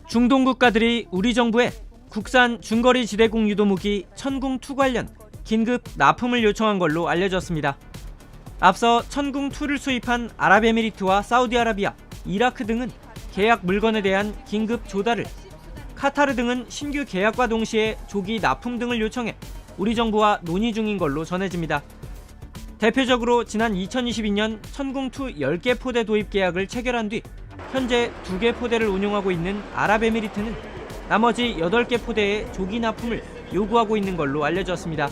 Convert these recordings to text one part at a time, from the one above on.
중동 국가들이 우리 정부에 국산 중거리 지대공 유도무기 천궁2 관련 긴급 납품을 요청한 걸로 알려졌습니다. 앞서 천궁2를 수입한 아랍에미리트와 사우디아라비아, 이라크 등은 계약 물건에 대한 긴급 조달을, 카타르 등은 신규 계약과 동시에 조기 납품 등을 요청해 우리 정부와 논의 중인 걸로 전해집니다. 대표적으로 지난 2022년 천궁2 10개 포대 도입 계약을 체결한 뒤 현재 2개 포대를 운용하고 있는 아랍에미리트는 나머지 8개 포대의 조기 납품을 요구하고 있는 걸로 알려졌습니다.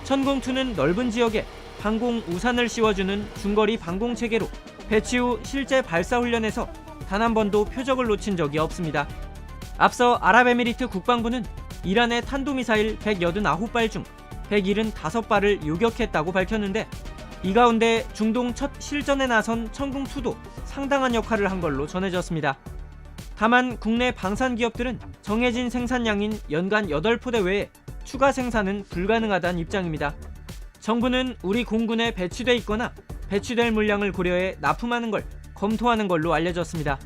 천궁2는 넓은 지역에 방공 우산을 씌워주는 중거리 방공 체계로 배치 후 실제 발사 훈련에서 단 한 번도 표적을 놓친 적이 없습니다. 앞서 아랍에미리트 국방부는 이란의 탄도미사일 189발 중 175발을 요격했다고 밝혔는데, 이 가운데 중동 첫 실전에 나선 천궁2도 상당한 역할을 한 걸로 전해졌습니다. 다만 국내 방산 기업들은 정해진 생산량인 연간 8포대 외에 추가 생산은 불가능하다는 입장입니다. 정부는 우리 공군에 배치돼 있거나 배치될 물량을 고려해 납품하는 걸 검토하는 걸로 알려졌습니다.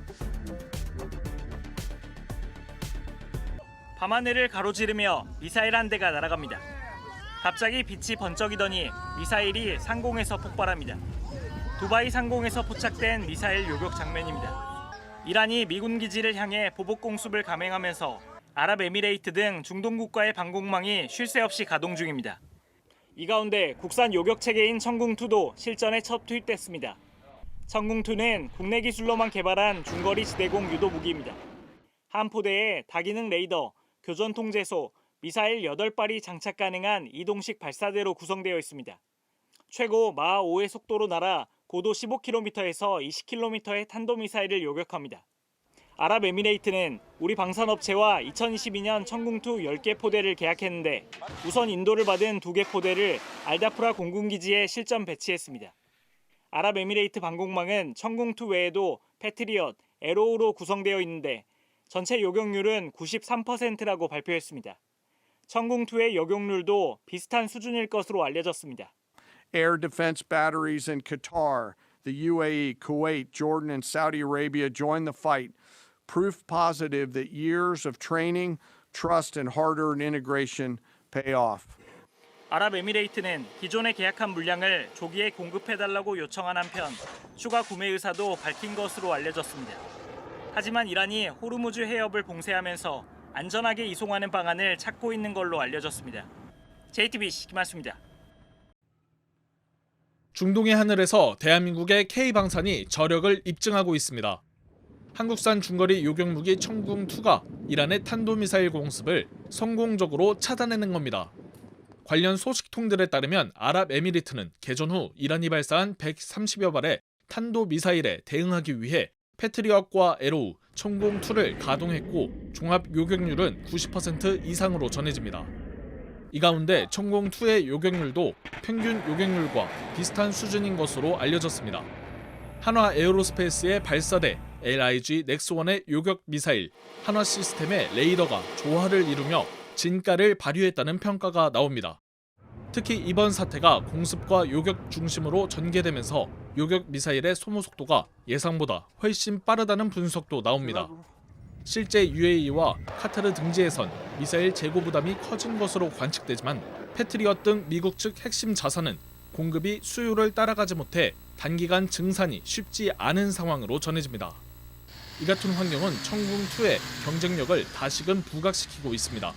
밤하늘을 가로지르며 미사일 한 대가 날아갑니다. 갑자기 빛이 번쩍이더니 미사일이 상공에서 폭발합니다. 두바이 상공에서 포착된 미사일 요격 장면입니다. 이란이 미군 기지를 향해 보복 공습을 감행하면서 아랍에미레이트 등 중동 국가의 방공망이 쉴 새 없이 가동 중입니다. 이 가운데 국산 요격 체계인 천궁2도 실전에 첫 투입됐습니다. 천궁2는 국내 기술로만 개발한 중거리 지대공 유도 무기입니다. 한 포대에 다기능 레이더, 교전 통제소, 미사일 8발이 장착 가능한 이동식 발사대로 구성되어 있습니다. 최고 마하 5의 속도로 날아 고도 15km에서 20km의 탄도미사일을 요격합니다. 아랍에미레이트는 우리 방산업체와 2022년 천궁2 10개 포대를 계약했는데 우선 인도를 받은 2개 포대를 알다프라 공군기지에 실전 배치했습니다. 아랍에미레이트 방공망은 천궁2 외에도 패트리엇, 에로우로 구성되어 있는데 전체 요격률은 93%라고 발표했습니다. 천궁2의 요격률도 비슷한 수준일 것으로 알려졌습니다. Air defense batteries in Qatar, the UAE, Kuwait, Jordan, and Saudi Arabia joined the fight. Proof positive that years of training, trust, and hard-earned integration pay off. 아랍에미레이트는 기존에 계약한 물량을 조기에 공급해달라고 요청한 한편 추가 구매 의사도 밝힌 것으로 알려졌습니다. 하지만 이란이 호르무즈 해협을 봉쇄하면서 안전하게 이송하는 방안을 찾고 있는 걸로 알려졌습니다. JTBC 김한수입니다. 중동의 하늘에서 대한민국의 K방산이 저력을 입증하고 있습니다. 한국산 중거리 요격무기 천궁2가 이란의 탄도미사일 공습을 성공적으로 차단해낸 겁니다. 관련 소식통들에 따르면 아랍에미리트는 개전 후 이란이 발사한 130여 발의 탄도미사일에 대응하기 위해 패트리엇과 에로우, 천궁2를 가동했고 종합 요격률은 90% 이상으로 전해집니다. 이 가운데 천궁2의 요격률도 평균 요격률과 비슷한 수준인 것으로 알려졌습니다. 한화 에어로스페이스의 발사대 LIG 넥스1의 요격 미사일, 한화 시스템의 레이더가 조화를 이루며 진가를 발휘했다는 평가가 나옵니다. 특히 이번 사태가 공습과 요격 중심으로 전개되면서 요격 미사일의 소모 속도가 예상보다 훨씬 빠르다는 분석도 나옵니다. 실제 UAE와 카타르 등지에선 미사일 재고 부담이 커진 것으로 관측되지만 패트리엇 등 미국 측 핵심 자산은 공급이 수요를 따라가지 못해 단기간 증산이 쉽지 않은 상황으로 전해집니다. 이 같은 환경은 천궁2의 경쟁력을 다시금 부각시키고 있습니다.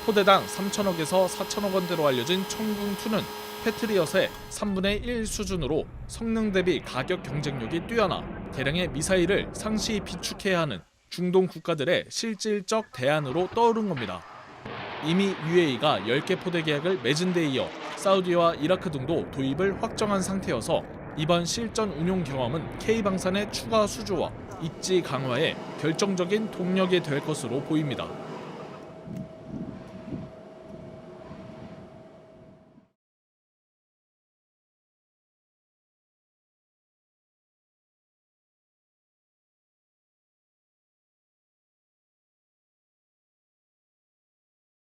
포대당 3천억에서 4천억 원대로 알려진 천궁2는 패트리엇의 3분의 1 수준으로 성능 대비 가격 경쟁력이 뛰어나 대량의 미사일을 상시 비축해야 하는 중동 국가들의 실질적 대안으로 떠오른 겁니다. 이미 UAE가 10개 포대 계약을 맺은 데 이어 사우디와 이라크 등도 도입을 확정한 상태여서 이번 실전 운용 경험은 K방산의 추가 수주와 입지 강화에 결정적인 동력이 될 것으로 보입니다.